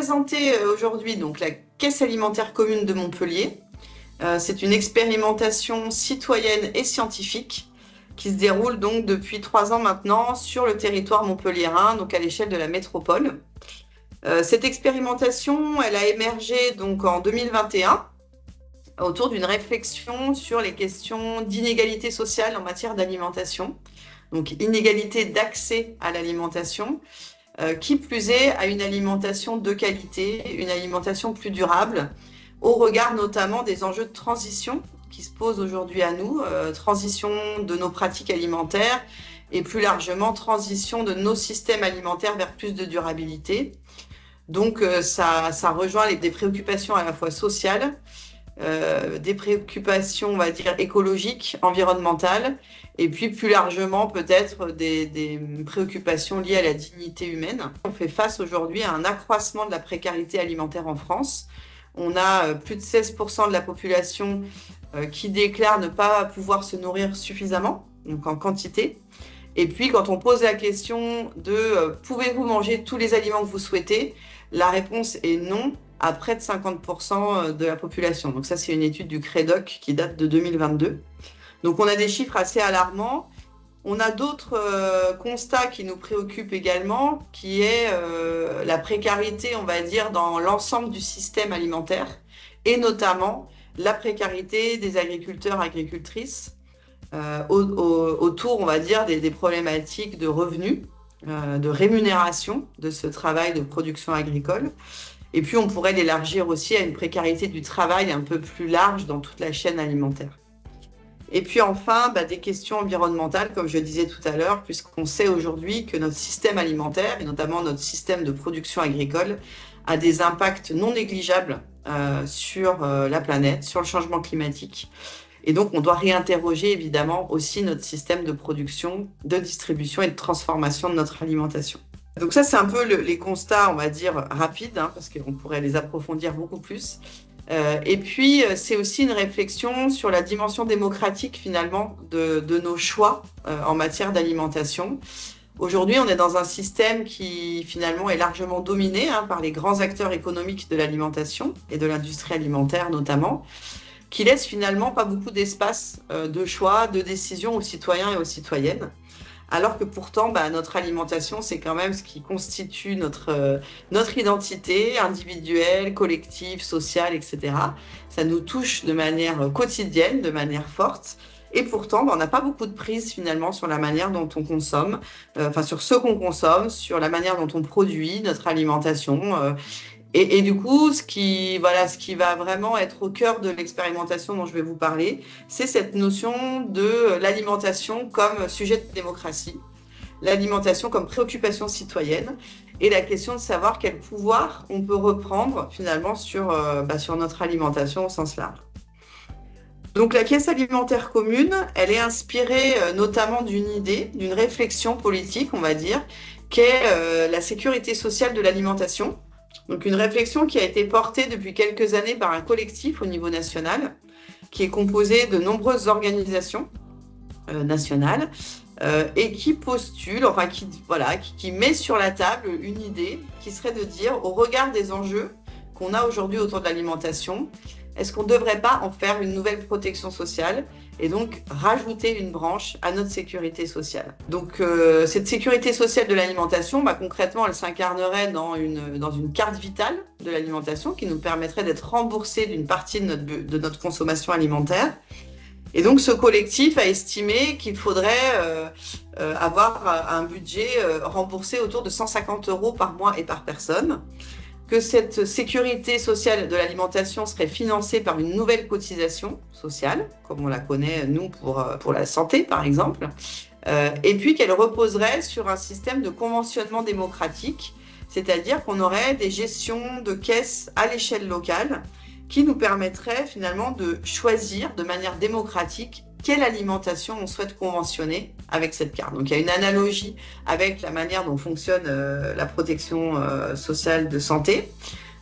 présenter aujourd'hui donc la Caisse alimentaire commune de Montpellier. C'est une expérimentation citoyenne et scientifique qui se déroule donc depuis 3 ans maintenant sur le territoire montpelliérain, donc à l'échelle de la métropole. Cette expérimentation, elle a émergé donc en 2021 autour d'une réflexion sur les questions d'inégalité sociale en matière d'alimentation, donc inégalité d'accès à l'alimentation, qui plus est à une alimentation de qualité, une alimentation plus durable, au regard notamment des enjeux de transition qui se posent aujourd'hui à nous, transition de nos pratiques alimentaires et plus largement transition de nos systèmes alimentaires vers plus de durabilité. Donc ça rejoint des préoccupations à la fois sociales, des préoccupations, on va dire, écologiques, environnementales, et puis plus largement peut-être des préoccupations liées à la dignité humaine. On fait face aujourd'hui à un accroissement de la précarité alimentaire en France. On a plus de 16% de la population qui déclare ne pas pouvoir se nourrir suffisamment, donc en quantité. Et puis quand on pose la question de pouvez-vous manger tous les aliments que vous souhaitez, la réponse est non à près de 50% de la population. Donc ça, c'est une étude du CREDOC qui date de 2022. Donc on a des chiffres assez alarmants. On a d'autres constats qui nous préoccupent également, qui est la précarité, on va dire, dans l'ensemble du système alimentaire, et notamment la précarité des agriculteurs, agricultrices, autour, on va dire, des problématiques de revenus, de rémunération de ce travail de production agricole. Et puis, on pourrait l'élargir aussi à une précarité du travail un peu plus large dans toute la chaîne alimentaire. Et puis enfin, des questions environnementales, comme je disais tout à l'heure, puisqu'on sait aujourd'hui que notre système alimentaire, et notamment notre système de production agricole, a des impacts non négligeables sur la planète, sur le changement climatique. Et donc, on doit réinterroger évidemment aussi notre système de production, de distribution et de transformation de notre alimentation. Donc ça, c'est un peu les constats, on va dire, rapides, parce qu'on pourrait les approfondir beaucoup plus. Et puis, c'est aussi une réflexion sur la dimension démocratique, finalement, de nos choix en matière d'alimentation. Aujourd'hui, on est dans un système qui, finalement, est largement dominé par les grands acteurs économiques de l'alimentation et de l'industrie alimentaire, notamment, qui laisse finalement pas beaucoup d'espace de choix, de décision aux citoyens et aux citoyennes. Alors que pourtant, notre alimentation, c'est quand même ce qui constitue notre identité individuelle, collective, sociale, etc. Ça nous touche de manière quotidienne, de manière forte. Et pourtant, on n'a pas beaucoup de prise finalement sur la manière dont on consomme, sur ce qu'on consomme, sur la manière dont on produit notre alimentation. Et du coup, ce qui va vraiment être au cœur de l'expérimentation dont je vais vous parler, c'est cette notion de l'alimentation comme sujet de démocratie, l'alimentation comme préoccupation citoyenne, et la question de savoir quel pouvoir on peut reprendre finalement sur notre alimentation au sens large. Donc la Caisse alimentaire commune, elle est inspirée notamment d'une idée, d'une réflexion politique, on va dire, qu'est la sécurité sociale de l'alimentation. Donc une réflexion qui a été portée depuis quelques années par un collectif au niveau national, qui est composé de nombreuses organisations nationales et qui postule, qui met sur la table une idée qui serait de dire, au regard des enjeux qu'on a aujourd'hui autour de l'alimentation, est-ce qu'on ne devrait pas en faire une nouvelle protection sociale et donc rajouter une branche à notre sécurité sociale. Donc cette sécurité sociale de l'alimentation, concrètement, elle s'incarnerait dans une carte vitale de l'alimentation qui nous permettrait d'être remboursés d'une partie de notre consommation alimentaire. Et donc ce collectif a estimé qu'il faudrait avoir un budget remboursé autour de 150 € par mois et par personne, que cette sécurité sociale de l'alimentation serait financée par une nouvelle cotisation sociale, comme on la connaît, nous, pour la santé, par exemple, et puis qu'elle reposerait sur un système de conventionnement démocratique, c'est-à-dire qu'on aurait des gestions de caisses à l'échelle locale qui nous permettraient finalement de choisir de manière démocratique quelle alimentation on souhaite conventionner avec cette carte. Donc il y a une analogie avec la manière dont fonctionne la protection sociale de santé,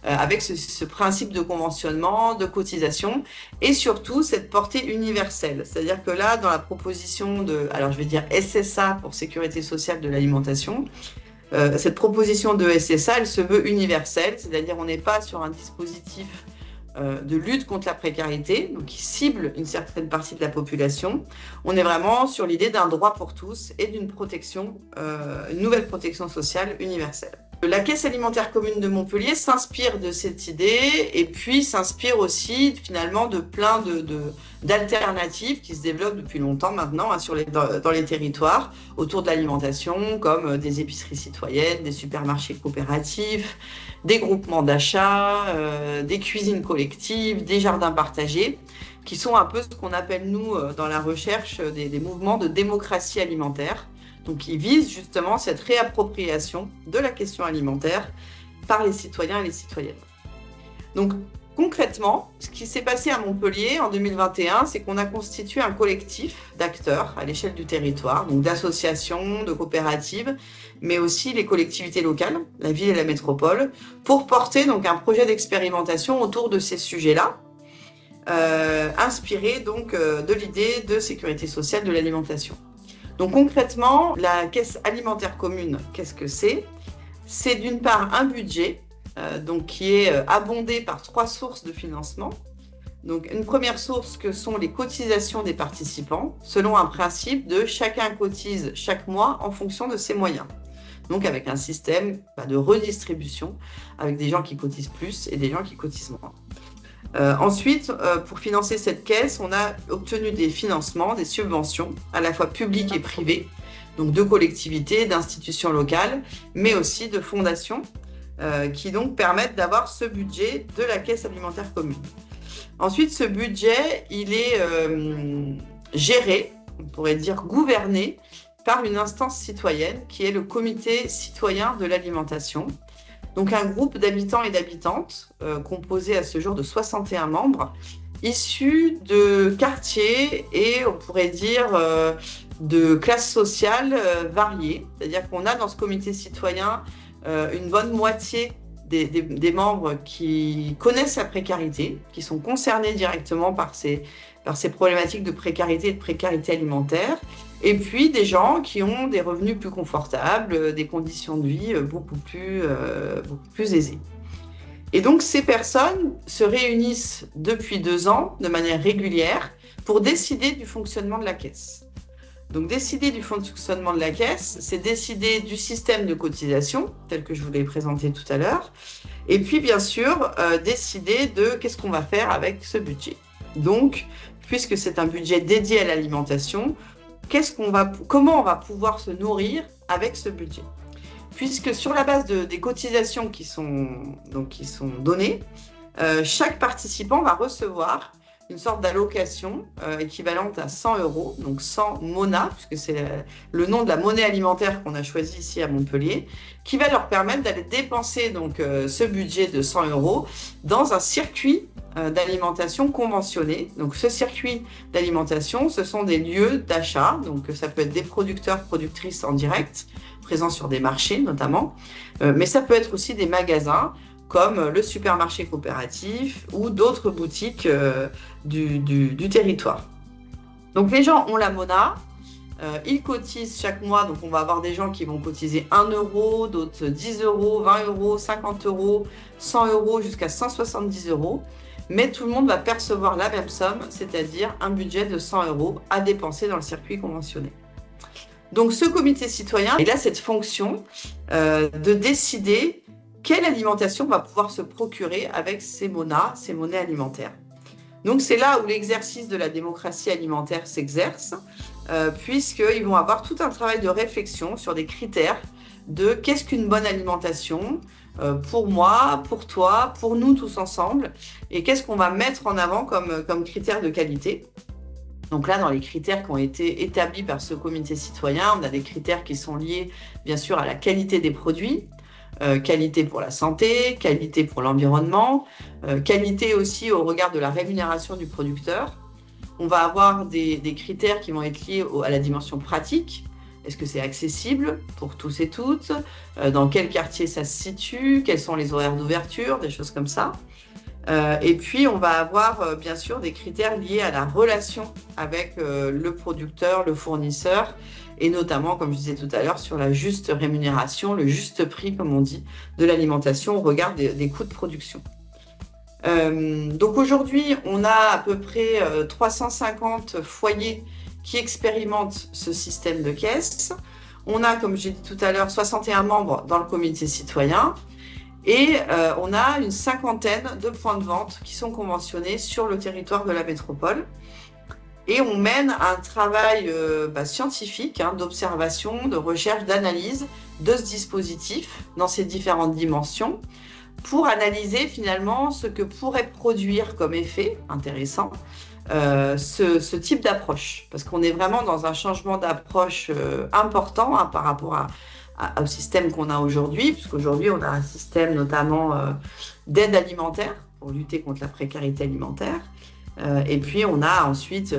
avec ce principe de conventionnement, de cotisation, et surtout cette portée universelle. C'est-à-dire que là, dans la proposition de, alors je vais dire SSA pour Sécurité sociale de l'alimentation, cette proposition de SSA, elle se veut universelle, c'est-à-dire on n'est pas sur un dispositif de lutte contre la précarité, donc qui cible une certaine partie de la population. On est vraiment sur l'idée d'un droit pour tous et d'une protection, une nouvelle protection sociale universelle. La Caisse alimentaire commune de Montpellier s'inspire de cette idée et puis s'inspire aussi finalement de plein d'alternatives qui se développent depuis longtemps maintenant dans les territoires autour de l'alimentation, comme des épiceries citoyennes, des supermarchés coopératifs, des groupements d'achat, des cuisines collectives, des jardins partagés, qui sont un peu ce qu'on appelle nous dans la recherche des mouvements de démocratie alimentaire. Donc, ils visent justement cette réappropriation de la question alimentaire par les citoyens et les citoyennes. Donc, concrètement, ce qui s'est passé à Montpellier en 2021, c'est qu'on a constitué un collectif d'acteurs à l'échelle du territoire, donc d'associations, de coopératives, mais aussi les collectivités locales, la ville et la métropole, pour porter donc un projet d'expérimentation autour de ces sujets-là, inspiré donc de l'idée de sécurité sociale de l'alimentation. Donc concrètement, la caisse alimentaire commune, qu'est-ce que c'est? C'est d'une part un budget donc qui est abondé par 3 sources de financement. Donc une première source que sont les cotisations des participants, selon un principe de chacun cotise chaque mois en fonction de ses moyens. Donc avec un système de redistribution, avec des gens qui cotisent plus et des gens qui cotisent moins. Ensuite, pour financer cette caisse, on a obtenu des financements, des subventions, à la fois publiques et privées, donc de collectivités, d'institutions locales, mais aussi de fondations, qui donc permettent d'avoir ce budget de la caisse alimentaire commune. Ensuite, ce budget, il est géré, on pourrait dire gouverné, par une instance citoyenne, qui est le comité citoyen de l'alimentation. Donc un groupe d'habitants et d'habitantes composé à ce jour de 61 membres, issus de quartiers et on pourrait dire de classes sociales variées. C'est-à-dire qu'on a dans ce comité citoyen une bonne moitié des membres qui connaissent la précarité, qui sont concernés directement par ces problématiques de précarité et de précarité alimentaire, et puis des gens qui ont des revenus plus confortables, des conditions de vie beaucoup plus aisées. Et donc ces personnes se réunissent depuis 2 ans de manière régulière pour décider du fonctionnement de la caisse. Donc décider du fonctionnement de la caisse, c'est décider du système de cotisation, tel que je vous l'ai présenté tout à l'heure, et puis bien sûr décider de qu'est-ce qu'on va faire avec ce budget. Donc, puisque c'est un budget dédié à l'alimentation, comment on va pouvoir se nourrir avec ce budget? Puisque sur la base des cotisations qui sont données, chaque participant va recevoir une sorte d'allocation équivalente à 100 €, donc 100 MONA, puisque c'est le nom de la monnaie alimentaire qu'on a choisi ici à Montpellier, qui va leur permettre d'aller dépenser donc, ce budget de 100 € dans un circuit d'alimentation conventionné. Donc ce circuit d'alimentation, ce sont des lieux d'achat, donc ça peut être des producteurs, productrices en direct, présents sur des marchés notamment, mais ça peut être aussi des magasins, comme le supermarché coopératif ou d'autres boutiques du territoire. Donc les gens ont la MONA, ils cotisent chaque mois, donc on va avoir des gens qui vont cotiser 1 €, d'autres 10 €, 20 €, 50 €, 100 € jusqu'à 170 €, mais tout le monde va percevoir la même somme, c'est-à-dire un budget de 100 € à dépenser dans le circuit conventionné. Donc ce comité citoyen, il a cette fonction de décider quelle alimentation va pouvoir se procurer avec ces MONA, ces monnaies alimentaires. Donc c'est là où l'exercice de la démocratie alimentaire s'exerce, puisqu'ils vont avoir tout un travail de réflexion sur des critères de qu'est-ce qu'une bonne alimentation pour moi, pour toi, pour nous tous ensemble, et qu'est-ce qu'on va mettre en avant comme critères de qualité. Donc là, dans les critères qui ont été établis par ce comité citoyen, on a des critères qui sont liés bien sûr à la qualité des produits, qualité pour la santé, qualité pour l'environnement, qualité aussi au regard de la rémunération du producteur. On va avoir des critères qui vont être liés à la dimension pratique. Est-ce que c'est accessible pour tous et toutes? Dans quel quartier ça se situe? Quels sont les horaires d'ouverture? Des choses comme ça. Et puis, on va avoir bien sûr des critères liés à la relation avec le producteur, le fournisseur, et notamment, comme je disais tout à l'heure, sur la juste rémunération, le juste prix, comme on dit, de l'alimentation au regard des coûts de production. Donc aujourd'hui, on a à peu près 350 foyers qui expérimentent ce système de caisse. On a, comme j'ai dit tout à l'heure, 61 membres dans le comité citoyen. Et on a une cinquantaine de points de vente qui sont conventionnés sur le territoire de la métropole. Et on mène un travail scientifique, d'observation, de recherche, d'analyse de ce dispositif dans ses différentes dimensions pour analyser finalement ce que pourrait produire comme effet intéressant ce type d'approche. Parce qu'on est vraiment dans un changement d'approche important par rapport au système qu'on a aujourd'hui, puisqu'aujourd'hui, on a un système notamment d'aide alimentaire pour lutter contre la précarité alimentaire. Et puis, on a ensuite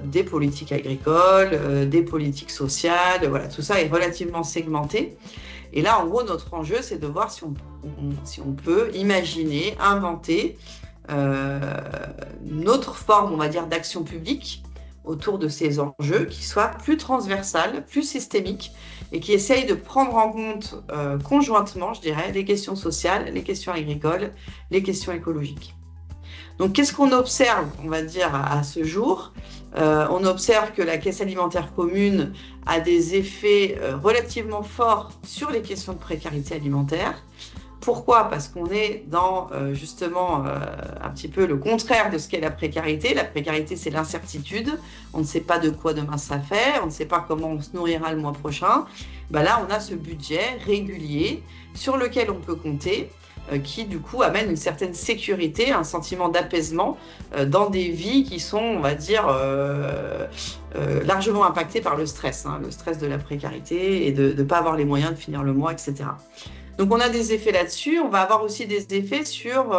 des politiques agricoles, des politiques sociales. Voilà, tout ça est relativement segmenté. Et là, en gros, notre enjeu, c'est de voir si on peut imaginer, inventer une autre forme, on va dire, d'action publique autour de ces enjeux qui soient plus transversales, plus systémiques et qui essayent de prendre en compte conjointement, je dirais, les questions sociales, les questions agricoles, les questions écologiques. Donc, qu'est-ce qu'on observe, on va dire, à ce jour? On observe que la caisse alimentaire commune a des effets relativement forts sur les questions de précarité alimentaire. Pourquoi? Parce qu'on est dans justement un petit peu le contraire de ce qu'est la précarité. La précarité, c'est l'incertitude. On ne sait pas de quoi demain ça fait, on ne sait pas comment on se nourrira le mois prochain. Ben là, on a ce budget régulier sur lequel on peut compter, qui du coup amène une certaine sécurité, un sentiment d'apaisement dans des vies qui sont, on va dire, largement impactées par le stress de la précarité et de ne pas avoir les moyens de finir le mois, etc. Donc, on a des effets là-dessus. On va avoir aussi des effets sur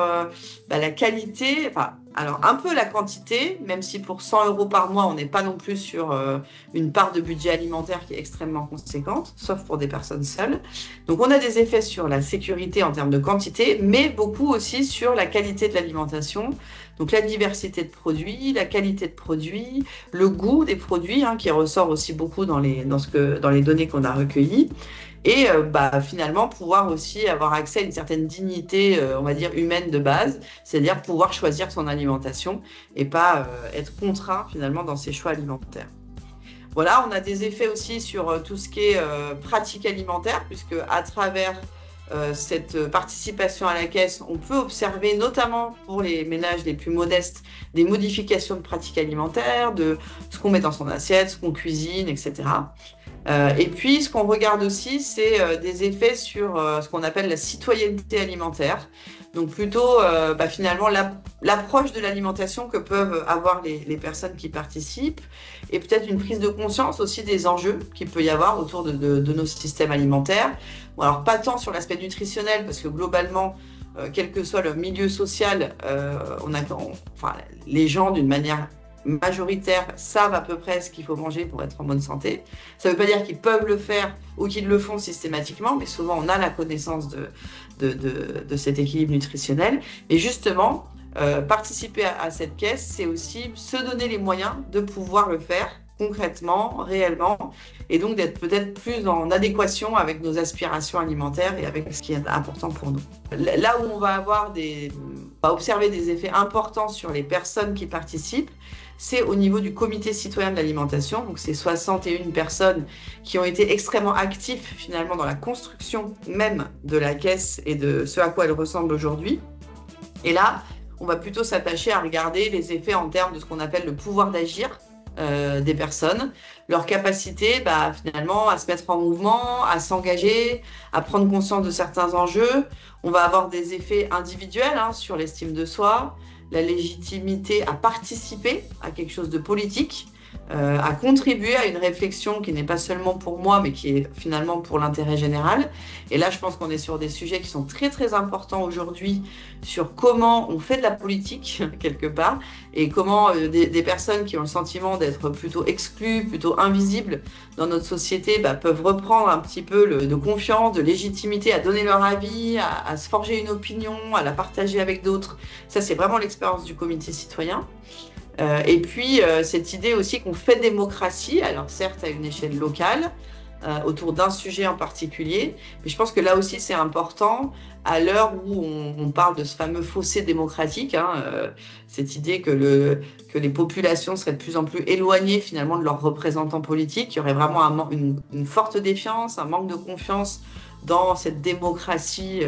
la qualité, alors un peu la quantité, même si pour 100 € par mois, on n'est pas non plus sur une part de budget alimentaire qui est extrêmement conséquente, sauf pour des personnes seules. Donc, on a des effets sur la sécurité en termes de quantité, mais beaucoup aussi sur la qualité de l'alimentation. Donc, la diversité de produits, la qualité de produits, le goût des produits, qui ressort aussi beaucoup dans les données qu'on a recueillies. Et finalement pouvoir aussi avoir accès à une certaine dignité, on va dire, humaine de base, c'est-à-dire pouvoir choisir son alimentation et pas être contraint finalement dans ses choix alimentaires. Voilà, on a des effets aussi sur tout ce qui est pratique alimentaire, puisque à travers cette participation à la caisse, on peut observer, notamment pour les ménages les plus modestes, des modifications de pratiques alimentaires, de ce qu'on met dans son assiette, ce qu'on cuisine, etc. Et puis, ce qu'on regarde aussi, c'est des effets sur ce qu'on appelle la citoyenneté alimentaire. Donc, plutôt, finalement, l'approche de l'alimentation que peuvent avoir les personnes qui participent et peut-être une prise de conscience aussi des enjeux qu'il peut y avoir autour de nos systèmes alimentaires. Bon, alors, pas tant sur l'aspect nutritionnel, parce que globalement, quel que soit le milieu social, les gens, d'une manière majoritaires savent à peu près ce qu'il faut manger pour être en bonne santé. Ça ne veut pas dire qu'ils peuvent le faire ou qu'ils le font systématiquement, mais souvent on a la connaissance de cet équilibre nutritionnel. Et justement, participer à cette caisse, c'est aussi se donner les moyens de pouvoir le faire concrètement, réellement, et donc d'être peut-être plus en adéquation avec nos aspirations alimentaires et avec ce qui est important pour nous. Là où on va observer des effets importants sur les personnes qui participent, c'est au niveau du comité citoyen de l'alimentation. Donc, c'est 61 personnes qui ont été extrêmement actifs finalement dans la construction même de la caisse et de ce à quoi elle ressemble aujourd'hui. Et là, on va plutôt s'attacher à regarder les effets en termes de ce qu'on appelle le pouvoir d'agir des personnes, leur capacité finalement à se mettre en mouvement, à s'engager, à prendre conscience de certains enjeux. On va avoir des effets individuels sur l'estime de soi, la légitimité à participer à quelque chose de politique. à contribuer à une réflexion qui n'est pas seulement pour moi, mais qui est finalement pour l'intérêt général. Et là, je pense qu'on est sur des sujets qui sont très, très importants aujourd'hui sur comment on fait de la politique, quelque part, et comment des personnes qui ont le sentiment d'être plutôt exclues, plutôt invisibles dans notre société, peuvent reprendre un petit peu de confiance, de légitimité à donner leur avis, à se forger une opinion, à la partager avec d'autres. Ça, c'est vraiment l'expérience du comité citoyen. Et puis, cette idée aussi qu'on fait démocratie, alors certes à une échelle locale, autour d'un sujet en particulier, mais je pense que là aussi c'est important, à l'heure où on parle de ce fameux fossé démocratique, cette idée que les populations seraient de plus en plus éloignées finalement de leurs représentants politiques, il y aurait vraiment une forte défiance, un manque de confiance dans cette démocratie,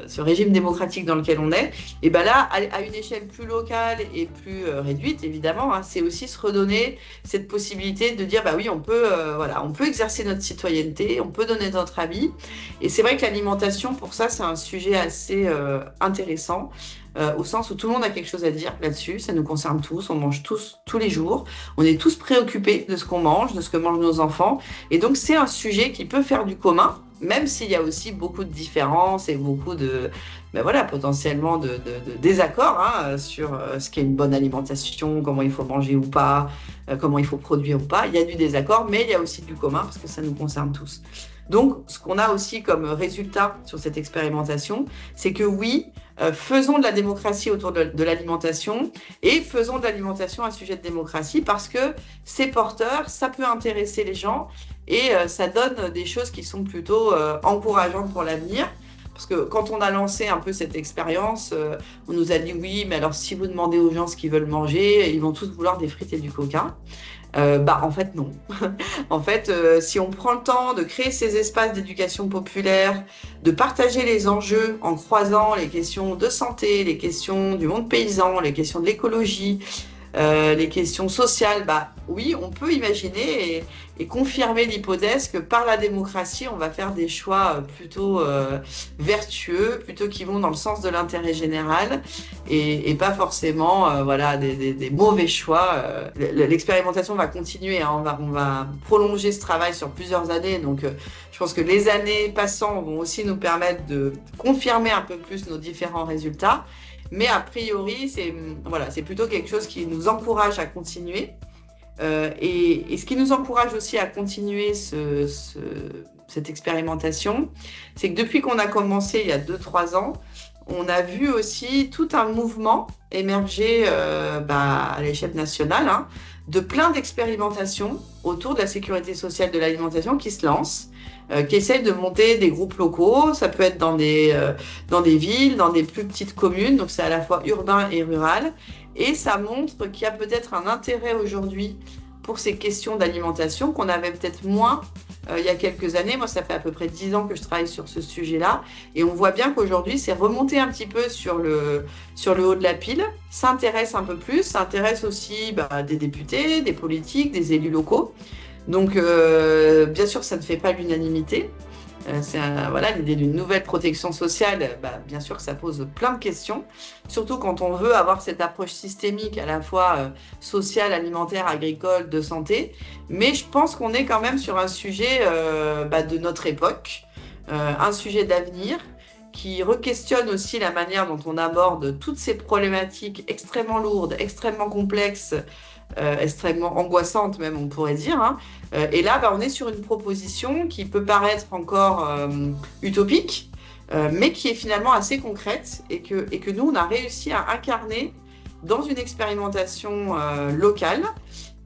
ce régime démocratique dans lequel on est. Et bien là, à une échelle plus locale et plus réduite, évidemment, c'est aussi se redonner cette possibilité de dire, oui, on peut exercer notre citoyenneté, on peut donner notre avis. Et c'est vrai que l'alimentation, pour ça, c'est un sujet assez intéressant, au sens où tout le monde a quelque chose à dire là-dessus, ça nous concerne tous, on mange tous les jours, on est tous préoccupés de ce qu'on mange, de ce que mangent nos enfants, et donc c'est un sujet qui peut faire du commun, même s'il y a aussi beaucoup de différences et beaucoup de, potentiellement de désaccords sur ce qu'est une bonne alimentation, comment il faut manger ou pas, comment il faut produire ou pas. Il y a du désaccord, mais il y a aussi du commun parce que ça nous concerne tous. Donc, ce qu'on a aussi comme résultat sur cette expérimentation, c'est que oui, faisons de la démocratie autour de l'alimentation et faisons de l'alimentation un sujet de démocratie parce que c'est porteur, ça peut intéresser les gens et ça donne des choses qui sont plutôt encourageantes pour l'avenir. Parce que quand on a lancé un peu cette expérience, on nous a dit oui, mais alors si vous demandez aux gens ce qu'ils veulent manger, ils vont tous vouloir des frites et du coca. En fait, non. En fait, si on prend le temps de créer ces espaces d'éducation populaire, de partager les enjeux en croisant les questions de santé, les questions du monde paysan, les questions de l'écologie, les questions sociales, oui, on peut imaginer et confirmer l'hypothèse que par la démocratie, on va faire des choix plutôt vertueux, plutôt qui vont dans le sens de l'intérêt général et pas forcément des mauvais choix. L'expérimentation va continuer, on va prolonger ce travail sur plusieurs années, donc je pense que les années passant vont aussi nous permettre de confirmer un peu plus nos différents résultats. Mais a priori, c'est plutôt quelque chose qui nous encourage à continuer. Et ce qui nous encourage aussi à continuer cette expérimentation, c'est que depuis qu'on a commencé il y a 2-3 ans, on a vu aussi tout un mouvement émerger à l'échelle nationale de plein d'expérimentations autour de la sécurité sociale de l'alimentation qui se lancent. Qui essayent de monter des groupes locaux, ça peut être dans des villes, dans des plus petites communes, donc c'est à la fois urbain et rural, et ça montre qu'il y a peut-être un intérêt aujourd'hui pour ces questions d'alimentation qu'on avait peut-être moins il y a quelques années. Moi, ça fait à peu près 10 ans que je travaille sur ce sujet-là, et on voit bien qu'aujourd'hui, c'est remonté un petit peu sur le haut de la pile, ça intéresse un peu plus, ça intéresse aussi des députés, des politiques, des élus locaux. Donc, bien sûr, ça ne fait pas l'unanimité. L'idée d'une nouvelle protection sociale, bien sûr que ça pose plein de questions, surtout quand on veut avoir cette approche systémique à la fois sociale, alimentaire, agricole, de santé. Mais je pense qu'on est quand même sur un sujet de notre époque, un sujet d'avenir qui re-questionne aussi la manière dont on aborde toutes ces problématiques extrêmement lourdes, extrêmement complexes, extrêmement angoissante même, on pourrait dire. Et là, on est sur une proposition qui peut paraître encore utopique, mais qui est finalement assez concrète et que nous, on a réussi à incarner dans une expérimentation locale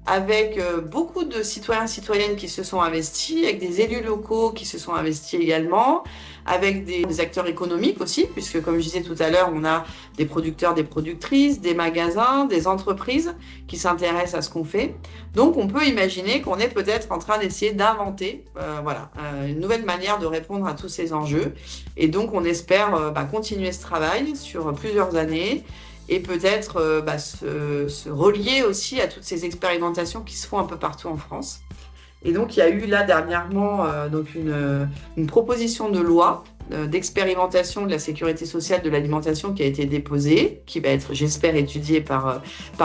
avec beaucoup de citoyens et citoyennes qui se sont investis, avec des élus locaux qui se sont investis également, avec des acteurs économiques aussi, puisque comme je disais tout à l'heure, on a des producteurs, des productrices, des magasins, des entreprises qui s'intéressent à ce qu'on fait. Donc on peut imaginer qu'on est peut-être en train d'essayer d'inventer une nouvelle manière de répondre à tous ces enjeux. Et donc on espère continuer ce travail sur plusieurs années et peut-être se relier aussi à toutes ces expérimentations qui se font un peu partout en France. Et donc, il y a eu là dernièrement une proposition de loi d'expérimentation de la sécurité sociale de l'alimentation qui a été déposée, qui va être, j'espère, étudiée par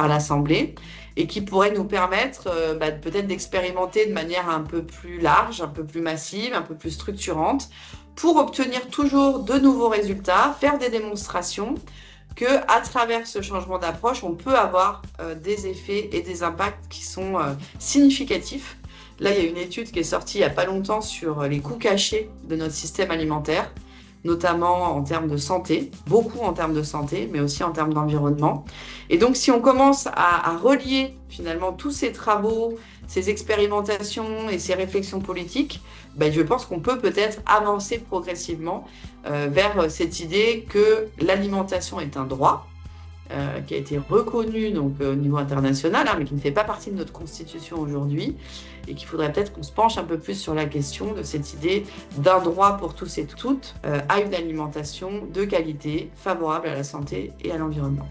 l'Assemblée. et qui pourrait nous permettre peut-être d'expérimenter de manière un peu plus large, un peu plus massive, un peu plus structurante, pour obtenir toujours de nouveaux résultats, faire des démonstrations qu'à travers ce changement d'approche, on peut avoir des effets et des impacts qui sont significatifs. Là, il y a une étude qui est sortie il n'y a pas longtemps sur les coûts cachés de notre système alimentaire, notamment en termes de santé, beaucoup en termes de santé, mais aussi en termes d'environnement. Et donc, si on commence à relier finalement tous ces travaux, ces expérimentations et ces réflexions politiques, je pense qu'on peut peut-être avancer progressivement vers cette idée que l'alimentation est un droit, qui a été reconnu donc, au niveau international, mais qui ne fait pas partie de notre constitution aujourd'hui, et qu'il faudrait peut-être qu'on se penche un peu plus sur la question de cette idée d'un droit pour tous et toutes à une alimentation de qualité, favorable à la santé et à l'environnement.